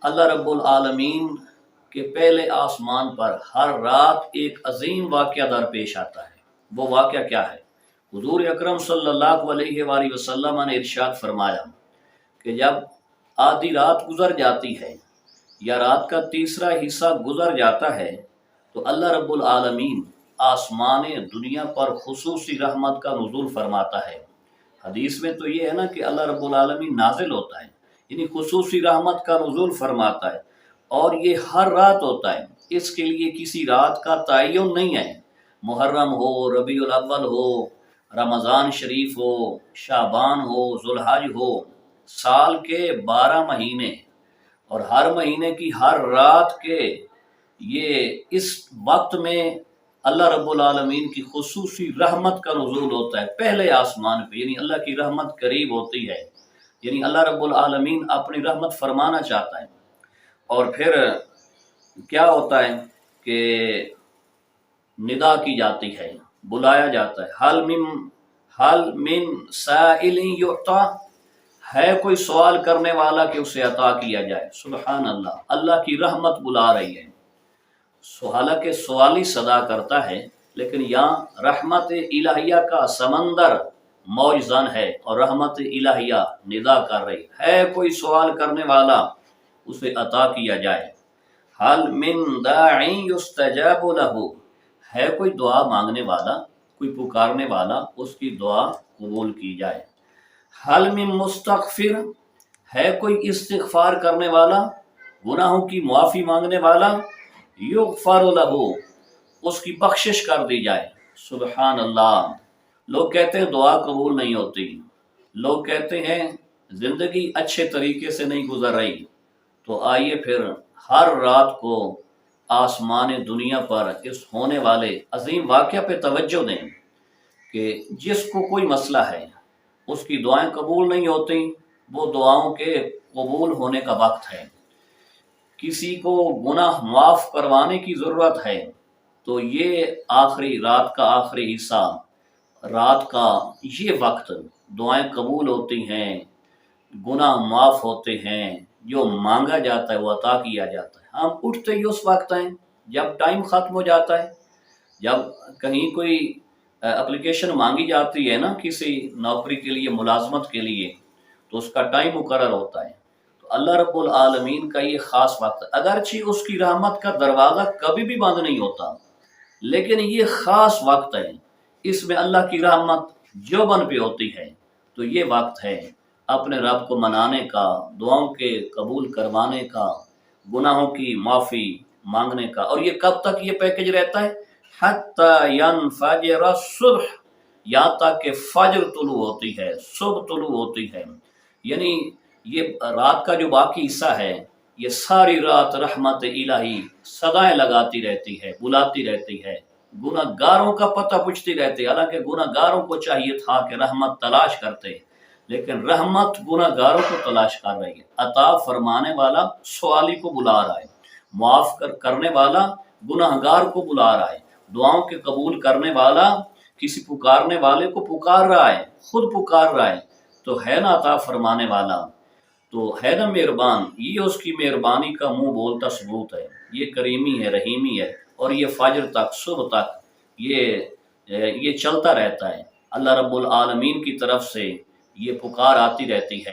اللہ رب العالمین کے پہلے آسمان پر ہر رات ایک عظیم واقعہ درپیش آتا ہے۔ وہ واقعہ کیا ہے؟ حضور اکرم صلی اللہ علیہ وآلہ وسلم نے ارشاد فرمایا کہ جب آدھی رات گزر جاتی ہے یا رات کا تیسرا حصہ گزر جاتا ہے تو اللہ رب العالمین آسمان دنیا پر خصوصی رحمت کا نزول فرماتا ہے۔ حدیث میں تو یہ ہے نا کہ اللہ رب العالمین نازل ہوتا ہے، یعنی خصوصی رحمت کا نزول فرماتا ہے، اور یہ ہر رات ہوتا ہے۔ اس کے لیے کسی رات کا تعین نہیں ہے، محرم ہو، ربیع الاول ہو، رمضان شریف ہو، شعبان ہو، ذوالحج ہو، سال کے 12 مہینے اور ہر مہینے کی ہر رات کے یہ اس وقت میں اللہ رب العالمین کی خصوصی رحمت کا نزول ہوتا ہے پہلے آسمان پہ، یعنی اللہ کی رحمت قریب ہوتی ہے، یعنی اللہ رب العالمین اپنی رحمت فرمانا چاہتا ہے۔ اور پھر کیا ہوتا ہے کہ ندا کی جاتی ہے، بلایا جاتا ہے، حل من سائل یعطا، ہے کوئی سوال کرنے والا کہ اسے عطا کیا جائے۔ سبحان اللہ، اللہ کی رحمت بلا رہی ہے۔ حالانکہ سوالی صدا کرتا ہے، لیکن یہاں رحمت الہیہ کا سمندر موج زن ہے اور رحمت الہیہ ندا کر رہی ہے کوئی سوال کرنے والا اسے عطا کیا جائے۔ حل من داع یستجاب لہ، ہے کوئی دعا مانگنے والا، کوئی پکارنے والا، اس کی دعا قبول کی جائے۔ حل من مستغفر، ہے کوئی استغفار کرنے والا، گناہوں کی معافی مانگنے والا، یغفر لہ، اس کی بخشش کر دی جائے۔ سبحان اللہ۔ لوگ کہتے ہیں دعا قبول نہیں ہوتی، لوگ کہتے ہیں زندگی اچھے طریقے سے نہیں گزر رہی، تو آئیے پھر ہر رات کو آسمان دنیا پر اس ہونے والے عظیم واقعہ پہ توجہ دیں کہ جس کو کوئی مسئلہ ہے، اس کی دعائیں قبول نہیں ہوتی، وہ دعاؤں کے قبول ہونے کا وقت ہے۔ کسی کو گناہ معاف کروانے کی ضرورت ہے تو یہ آخری رات کا آخری حصہ، رات کا یہ وقت دعائیں قبول ہوتی ہیں، گناہ معاف ہوتے ہیں، جو مانگا جاتا ہے وہ عطا کیا جاتا ہے۔ ہم اٹھتے ہی اس وقت ہیں جب ٹائم ختم ہو جاتا ہے، جب کہیں کوئی اپلیکیشن مانگی جاتی ہے نا کسی نوکری کے لیے، ملازمت کے لیے، تو اس کا ٹائم مقرر ہوتا ہے۔ تو اللہ رب العالمین کا یہ خاص وقت ہے، اگرچہ اس کی رحمت کا دروازہ کبھی بھی بند نہیں ہوتا، لیکن یہ خاص وقت ہے، اس میں اللہ کی رحمت جو بن پہ ہوتی ہے۔ تو یہ وقت ہے اپنے رب کو منانے کا، دعاؤں کے قبول کروانے کا، گناہوں کی معافی مانگنے کا۔ اور یہ کب تک یہ پیکج رہتا ہے؟ حتی ینفجر الصبح، یہاں تک کہ فجر طلوع ہوتی ہے، صبح طلوع ہوتی ہے۔ یعنی یہ رات کا جو باقی حصہ ہے، یہ ساری رات رحمت الہی صدائیں لگاتی رہتی ہے، بلاتی رہتی ہے، گناہ گاروں کا پتہ پوچھتی رہتی ہے۔ حالانکہ گناہ گاروں کو چاہیے تھا کہ رحمت تلاش کرتے، لیکن رحمت گناہ گاروں کو تلاش کر رہی ہے۔ عطا فرمانے والا سوالی کو بلا رہا ہے، معاف کرنے والا گناہ گار کو بلا رہا ہے، دعاؤں کے قبول کرنے والا کسی پکارنے والے کو پکار رہا ہے، خود پکار رہا ہے، تو ہے نا عطا فرمانے والا، تو ہے نا مہربان۔ یہ اس کی مہربانی کا منہ بولتا ثبوت ہے، یہ کریمی ہے، رحیمی ہے، اور یہ فجر تک، صبح تک یہ چلتا رہتا ہے۔ اللہ رب العالمین کی طرف سے یہ پکار آتی رہتی ہے۔